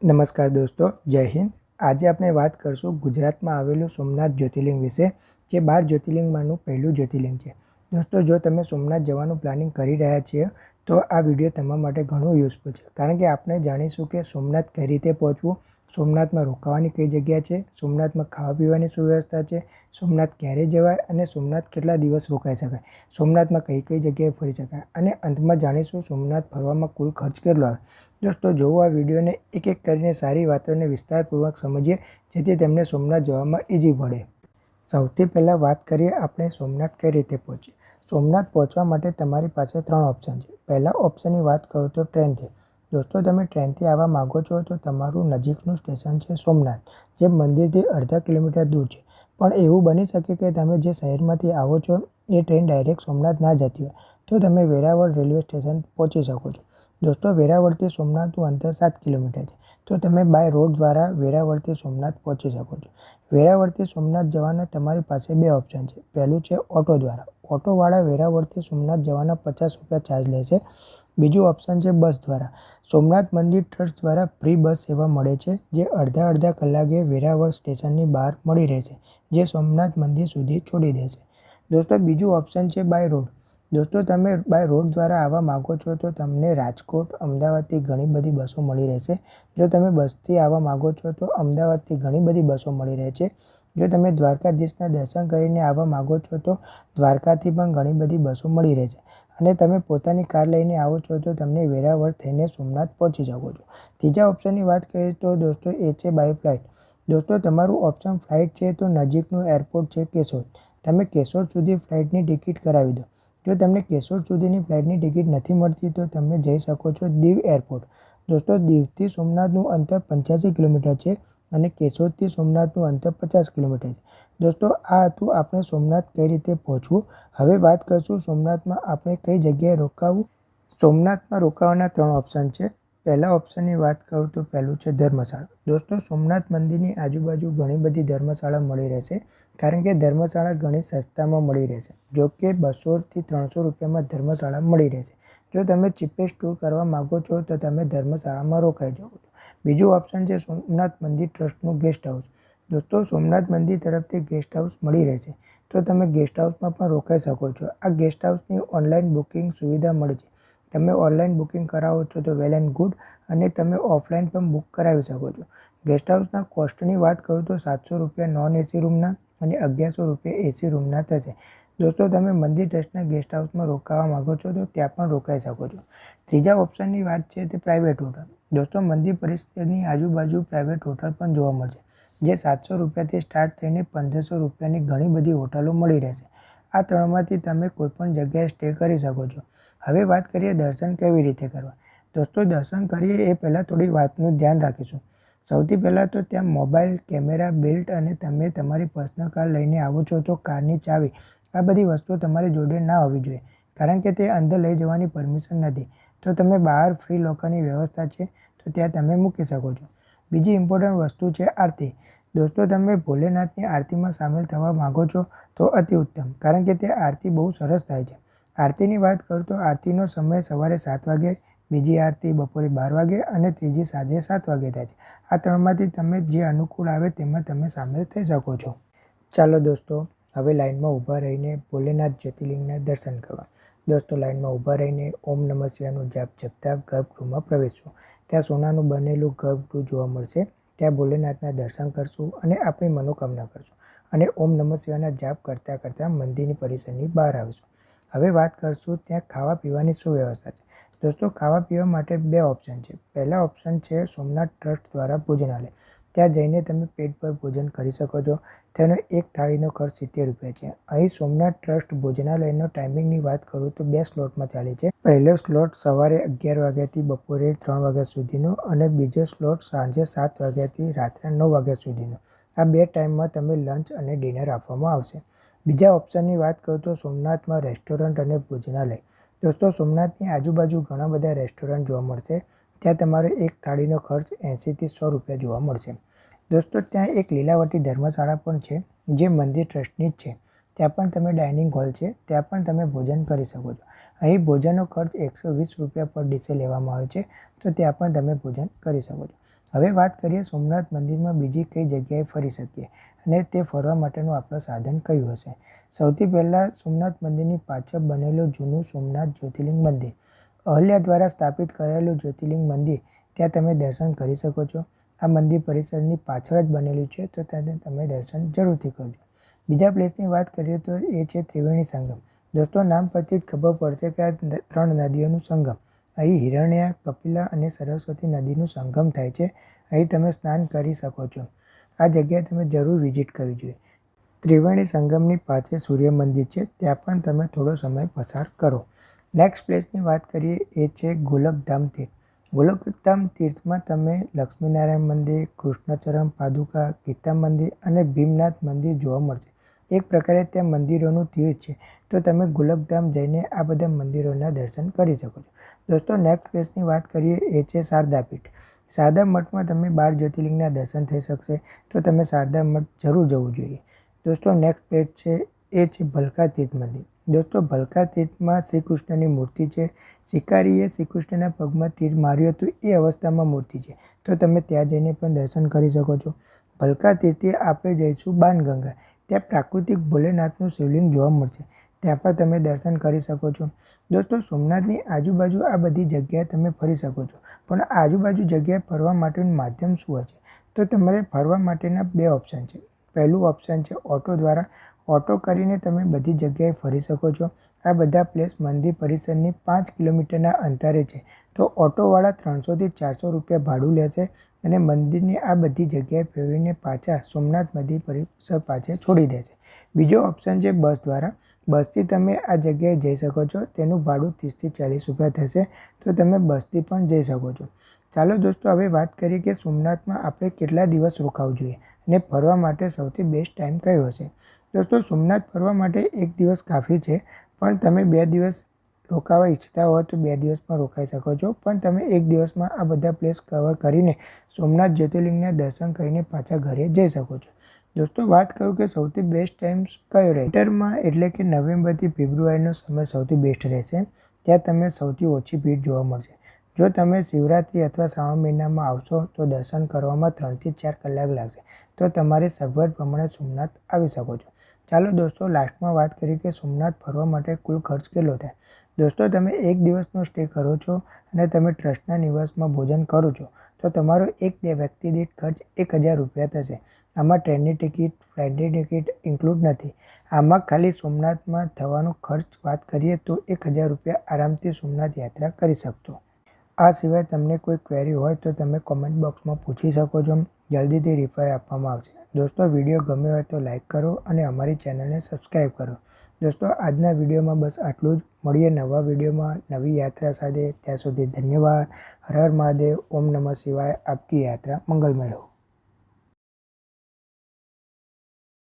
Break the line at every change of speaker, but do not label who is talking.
નમસ્કાર દોસ્તો, જય હિન્દ। આજે આપણે વાત કરશું ગુજરાતમાં આવેલું સોમનાથ જ્યોતિર્લિંગ વિશે, જે 12 જ્યોતિર્લિંગમાંનું પહેલું જ્યોતિર્લિંગ છે। દોસ્તો, જો તમે સોમનાથ જવાનું પ્લાનિંગ કરી રહ્યા છીએ તો આ વિડીયો તમારા માટે ઘણું યુઝફુલ છે, કારણ કે આપણે જાણીશું કે સોમનાથ કઈ રીતે પહોંચવું, સોમનાથમાં રોકાવાની કઈ જગ્યા છે, સોમનાથમાં ખાવા પીવાની શું વ્યવસ્થા છે, સોમનાથ ક્યારે જવાય અને સોમનાથ કેટલા દિવસ રોકાઈ શકાય, સોમનાથમાં કઈ કઈ જગ્યાએ ફરી શકાય અને અંતમાં જાણીશું સોમનાથ ફરવામાં કુલ ખર્ચ કેટલો આવે। દોસ્તો, જોવો આ વિડીયોને એક એક કરીને સારી વાતોને વિસ્તારપૂર્વક સમજીએ, જેથી તેમને સોમનાથ જવામાં ઇઝી પડે। સૌથી પહેલાં વાત કરીએ આપણે સોમનાથ કઈ રીતે પહોંચીએ। સોમનાથ પહોંચવા માટે તમારી પાસે 3 ઓપ્શન છે। પહેલા ઓપ્શનની વાત કરું તો ટ્રેનથી। દોસ્તો, તમે ટ્રેનથી આવવા માગો છો તો તમારું નજીકનું સ્ટેશન છે સોમનાથ, જે મંદિરથી અડધા કિલોમીટર દૂર છે। પણ એવું બની શકે કે તમે જે શહેરમાંથી આવો છો એ ટ્રેન ડાયરેક્ટ સોમનાથ ના જતી હોય, તો તમે વેરાવળ રેલવે સ્ટેશન પહોંચી શકો છો। દોસ્તો, વેરાવળથી સોમનાથનું અંતર 7 કિલોમીટર છે, તો તમે બાય રોડ દ્વારા વેરાવળથી સોમનાથ પહોંચી શકો છો। વેરાવળથી સોમનાથ જવાના તમારી પાસે 2 ઓપ્શન છે। પહેલું છે ઓટો દ્વારા। ઓટોવાળા વેરાવળથી સોમનાથ જવાના 50 રૂપિયા ચાર્જ લેશે। બીજું ઓપ્શન છે બસ દ્વારા। સોમનાથ મંદિર ટ્રસ્ટ દ્વારા ફ્રી બસ સેવા મળે છે, જે અડધા કલાકે વેરાવળ સ્ટેશનની બહાર મળી રહેશે, જે સોમનાથ મંદિર સુધી છોડી દેશે। દોસ્તો, બીજું ઓપ્શન છે બાય રોડ। દોસ્તો, તમે બાય રોડ દ્વારા આવવા માગો છો તો તમને રાજકોટ, અમદાવાદથી ઘણી બધી બસો મળી રહેશે। જો તમે બસથી આવવા માગો છો તો અમદાવાદથી ઘણી બધી બસો મળી રહે છે। જો તમે દ્વારકાધીશના દર્શન કરીને આવવા માગો છો તો દ્વારકાથી પણ ઘણી બધી બસો મળી રહેશે। અને તમે પોતાની કાર લઈને આવો છો તો તમને વેરાવળ થઈને સોમનાથ પહોંચી શકો છો। ત્રીજા ઓપ્શનની વાત કરીએ તો દોસ્તો એ છે બાય ફ્લાઇટ। દોસ્તો, તમારું ઓપ્શન ફ્લાઇટ છે તો નજીકનું એરપોર્ટ છે કેશોદ। તમે કેશોદ સુધી ફ્લાઇટની ટિકિટ કરાવી દો। જો તમને કેશોદ સુધીની ફ્લાઇટની ટિકિટ નથી મળતી તો તમે જઈ શકો છો દીવ એરપોર્ટ। દોસ્તો, દીવથી સોમનાથનું અંતર 85 કિલોમીટર છે અને કેશોદથી સોમનાથનું અંતર 50 કિલોમીટર છે। દોસ્તો, આ હતું આપણે સોમનાથ કઈ રીતે પહોંચવું। હવે વાત કરશું સોમનાથમાં આપણે કઈ જગ્યાએ રોકાવું। સોમનાથમાં રોકાવાના 3 ઓપ્શન છે। પહેલા ઓપ્શનની વાત કરું તો પહેલું છે ધર્મશાળા। દોસ્તો, સોમનાથ મંદિરની આજુબાજુ ઘણી બધી ધર્મશાળા મળી રહેશે, કારણ કે ધર્મશાળા ઘણી સસ્તામાં મળી રહેશે। જો કે 200થી 300 રૂપિયામાં ધર્મશાળા મળી રહેશે। જો તમે ચીપેસ્ટ ટૂર કરવા માગો છો તો તમે ધર્મશાળામાં રોકાઈ જાઓ છો। બીજું ઓપ્શન છે સોમનાથ મંદિર ટ્રસ્ટનું ગેસ્ટ હાઉસ। દોસ્તો, સોમનાથ મંદિર તરફથી ગેસ્ટ હાઉસ મળી રહેશે, તો તમે ગેસ્ટ હાઉસમાં પણ રોકાઈ શકો છો। આ ગેસ્ટ હાઉસની ઓનલાઈન બુકિંગ સુવિધા મળે છે। તમે ઓનલાઈન બુકિંગ કરાવો છો તો વેલ એન્ડ ગુડ, અને તમે ઓફલાઈન પણ બુક કરાવી શકો છો। ગેસ્ટ હાઉસના કોસ્ટની વાત કરું તો 700 રૂપિયા નોન એસી રૂમના અને 1100 રૂપિયા એસી રૂમના થશે। દોસ્તો, તમે મંદિર ટ્રસ્ટના ગેસ્ટ હાઉસમાં રોકાવા માગો છો તો ત્યાં પણ રોકાઈ શકો છો। ત્રીજા ઓપ્શનની વાત છે તે પ્રાઇવેટ હોટલ। દોસ્તો, મંદિર પરિસરની આજુબાજુ પ્રાઇવેટ હોટલ પણ જોવા મળશે, જે 700 રૂપિયાથી સ્ટાર્ટ થઈને 1500 રૂપિયાની ઘણી બધી હોટલો મળી રહેશે। આ ત્રણમાંથી તમે કોઈપણ જગ્યાએ સ્ટે કરી શકો છો। હવે વાત કરીએ દર્શન કેવી રીતે કરવા। દોસ્તો, દર્શન કરીએ એ પહેલાં થોડી વાતનું ધ્યાન રાખીશું। સૌથી પહેલાં તો ત્યાં મોબાઈલ, કેમેરા, બેલ્ટ અને તમે તમારી પર્સનલ કાર લઈને આવો છો તો કારની ચાવી, આ બધી વસ્તુઓ તમારી જોડે ના હોવી જોઈએ, કારણ કે તે અંદર લઈ જવાની પરમિશન નથી। તો તમે બહાર ફ્રી લોકરની વ્યવસ્થા છે, તો ત્યાં તમે મૂકી શકો છો। બીજી ઇમ્પોર્ટન્ટ વસ્તુ છે આરતી। દોસ્તો, તમે ભોલેનાથની આરતીમાં સામેલ થવા માગો છો તો અતિ ઉત્તમ, કારણ કે તે આરતી બહુ સરસ થાય છે। આરતીની વાત કરું તો આરતીનો સમય સવારે 7 વાગે, બીજી આરતી બપોરે 12 વાગે અને ત્રીજી સાંજે 7 વાગે થાય છે। આ ત્રણમાંથી તમે જે અનુકૂળ આવે તેમાં તમે સામેલ થઈ શકો છો। ચાલો દોસ્તો, હવે લાઇનમાં ઊભા રહીને ભોલેનાથ જ્યોતિર્લિંગના દર્શન કરવા। દોસ્તો, લાઇનમાં ઊભા રહીને ઓમ નમઃ શિવાયનું જાપ જપતા ગર્ભગૃહમાં પ્રવેશશું। ત્યાં સોનાનું બનેલું ગર્ભગૃહ જોવા મળશે। ત્યાં ભોલેનાથના દર્શન કરશું અને આપણી મનોકામના કરશું અને ઓમ નમઃ શિવાયના જાપ કરતાં કરતાં મંદિરની પરિસરની બહાર આવીશું। હવે વાત કરશું ત્યાં ખાવા પીવાની શું વ્યવસ્થા છે। દોસ્તો, ખાવા પીવા માટે 2 ઓપ્શન છે। પહેલા ઓપ્શન છે સોમનાથ ટ્રસ્ટ દ્વારા ભોજનાલય। ત્યાં જઈને તમે પેટભર ભોજન કરી શકો છો। તેનો એક થાળીનો ખર્ચ 70 રૂપિયા છે। અહીં સોમનાથ ટ્રસ્ટ ભોજનાલયનો ટાઈમિંગની વાત કરું તો 2 સ્લોટમાં ચાલે છે। પહેલો સ્લોટ સવારે 11 વાગ્યાથી બપોરે 3 વાગ્યા સુધીનો અને બીજો સ્લોટ સાંજે 7 વાગ્યાથી રાત્રે 9 વાગ્યા સુધીનો। આ 2 ટાઈમમાં તમે લંચ અને ડિનર આપવામાં આવશે। બીજા ઓપ્શનની વાત કરું તો સોમનાથમાં રેસ્ટોરન્ટ અને ભોજનાલય। દોસ્તો, સોમનાથની આજુબાજુ ઘણા બધા રેસ્ટોરન્ટ જોવા મળશે। ત્યાં તમારો એક થાળીનો ખર્ચ 80થી 100 રૂપિયા જોવા મળશે। દોસ્તો, ત્યાં એક લીલાવટી ધર્મશાળા પણ છે, જે મંદિર ટ્રસ્ટની જ છે। ત્યાં પણ તમે ડાઇનિંગ હોલ છે, ત્યાં પણ તમે ભોજન કરી શકો છો। અહીં ભોજનનો ખર્ચ 120 રૂપિયા પર ડિશે લેવામાં આવે છે, તો ત્યાં પણ તમે ભોજન કરી શકો છો। હવે વાત કરીએ સોમનાથ મંદિરમાં બીજી કઈ જગ્યાએ ફરી શકીએ અને તે ફરવા માટેનું આપણું સાધન કયું હશે. સૌથી પહેલાં સોમનાથ મંદિરની પાછળ બનેલું જૂનું સોમનાથ જ્યોતિર્લિંગ મંદિર, અહલ્યા દ્વારા સ્થાપિત કરાયેલું જ્યોતિર્લિંગ મંદિર, ત્યાં તમે દર્શન કરી શકો છો. આ મંદિર પરિસરની પાછળ જ બનેલું છે, તો ત્યાં તમે દર્શન જરૂરથી કરજો. બીજા પ્લેસની વાત કરીએ તો એ છે ત્રિવેણી સંગમ. દોસ્તો, નામ પરથી જ ખબર પડશે કે આ 3 નદીઓનું સંગમ. અહીં હિરણ્યા, કપિલા અને સરસ્વતી નદીનું સંગમ થાય છે. અહીં તમે સ્નાન કરી શકો છો. આ જગ્યાએ તમે જરૂર વિઝિટ કરવી જોઈએ. ત્રિવેણી સંગમની પાસે સૂર્ય મંદિર છે, ત્યાં પણ તમે થોડો સમય પસાર કરો. નેક્સ્ટ પ્લેસની વાત કરીએ એ છે ગોલકધામ તીર્થ. ગોલકધામ તીર્થમાં તમે લક્ષ્મીનારાયણ મંદિર, કૃષ્ણચરણ પાદુકા, ગીતા મંદિર અને ભીમનાથ મંદિર જોવા મળશે. એક પ્રકારે ત્યાં મંદિરોનું તીર્થ છે, તો તમે ગોલકધામ જઈને આ બધા મંદિરોના દર્શન કરી શકો છો. દોસ્તો, નેક્સ્ટ પ્લેસની વાત કરીએ એ છે શારદા પીઠ. શારદા મઠમાં તમે 12 જ્યોતિર્લિંગના દર્શન થઈ શકશે, તો તમે શારદા મઠ જરૂર જવું જોઈએ. દોસ્તો, નેક્સ્ટ પ્લેસ છે એ છે ભલકા તીર્થ મંદિર. દોસ્તો, ભલકા તીર્થમાં શ્રી કૃષ્ણની મૂર્તિ છે. શિકારીએ શ્રી કૃષ્ણના પગમાં તીર માર્યું હતું એ અવસ્થામાં મૂર્તિ છે, તો તમે ત્યાં જઈને પણ દર્શન કરી શકો છો. ભલકા તીર્થે આપણે જઈશું બાણગંગા. ત્યાં પ્રાકૃતિક ભોલેનાથનું શિવલિંગ જોવા મળશે, ત્યાં પણ તમે દર્શન કરી શકો છો. દોસ્તો, સોમનાથની આજુબાજુ આ બધી જગ્યાએ તમે ફરી શકો છો, પણ આજુબાજુ જગ્યાએ ફરવા માટેનું માધ્યમ શું હશે? તો તમારે ફરવા માટેના 2 ઓપ્શન છે. પહેલું ઓપ્શન છે ઓટો દ્વારા. ઓટો કરીને તમે બધી જગ્યાએ ફરી શકો છો. આ બધા પ્લેસ મંદિર પરિસરની 5 કિલોમીટરના અંતરે છે, તો ઓટોવાળા 300 થી 400 રૂપિયા ભાડું લેશે અને મંદિરની આ બધી જગ્યાએ ફેરવીને પાછા સોમનાથ મંદિર પરિસર પાસે છોડી દેશે. બીજો ઓપ્શન છે બસ દ્વારા. બસથી તમે આ જગ્યાએ જઈ શકો છો. તેનું ભાડું 30 થી 40 રૂપિયા થશે, તો તમે બસથી પણ જઈ શકો છો. ચાલો દોસ્તો, હવે વાત કરીએ કે સોમનાથમાં આપણે કેટલા દિવસ રોકાવું જોઈએ અને ફરવા માટે સૌથી બેસ્ટ ટાઈમ કયો હશે. દોસ્તો, સોમનાથ ફરવા માટે 1 દિવસ કાફી છે, પણ તમે 2 દિવસ રોકાવા ઈચ્છતા હોય તો 2 દિવસ પણ રોકાઈ શકો છો, પણ તમે 1 દિવસમાં આ બધા પ્લેસ કવર કરીને સોમનાથ જ્યોતિર્લિંગના દર્શન કરીને પાછા ઘરે જઈ શકો છો. દોસ્તો, વાત કરું કે સૌથી બેસ્ટ ટાઈમ કયો રહે. વિન્ટરમાં એટલે કે નવેમ્બરથી ફેબ્રુઆરીનો સમય સૌથી બેસ્ટ રહેશે. ત્યાં તમને સૌથી ઓછી ભીડ જોવા મળશે. જો તમે શિવરાત્રિ અથવા શ્રાવણ મહિનામાં આવશો તો દર્શન કરવામાં 3 થી 4 કલાક લાગશે, તો તમારી સગવડ પ્રમાણે સોમનાથ આવી શકો છો. ચાલો દોસ્તો, લાસ્ટમાં વાત કરીએ કે સોમનાથ ફરવા માટે કુલ ખર્ચ કેટલો થાય. દોસ્તો, તમે 1 દિવસનો સ્ટે કરો છો અને તમે ટ્રસ્ટના નિવાસમાં ભોજન કરો છો, તો તમારો એક વ્યક્તિ દીઠ ખર્ચ 1000 રૂપિયા થશે. આમાં ટ્રેનની ટિકિટ, ફ્લાઇટની ટિકિટ ઇન્ક્લુડ નથી. આમાં ખાલી સોમનાથમાં થવાનો ખર્ચ વાત કરીએ તો 1000 રૂપિયા આરામથી સોમનાથ યાત્રા કરી શકશો. આ સિવાય તમને કોઈ ક્વેરી હોય તો તમે કોમેન્ટ બોક્સમાં પૂછી શકો છો. જલ્દીથી રિપ્લાય આપવામાં આવશે. દોસ્તો, વિડીયો ગમ્યો હોય તો લાઇક કરો અને અમારી ચેનલને સબસ્ક્રાઈબ કરો. દોસ્તો, આજના વિડીયોમાં બસ આટલું જ. મળીએ નવા વિડીયોમાં નવી યાત્રા સાથે. ત્યાં સુધી ધન્યવાદ. હર હર મહાદેવ. ઓમ નમઃ શિવાય. આપકી યાત્રા મંગલમય હો.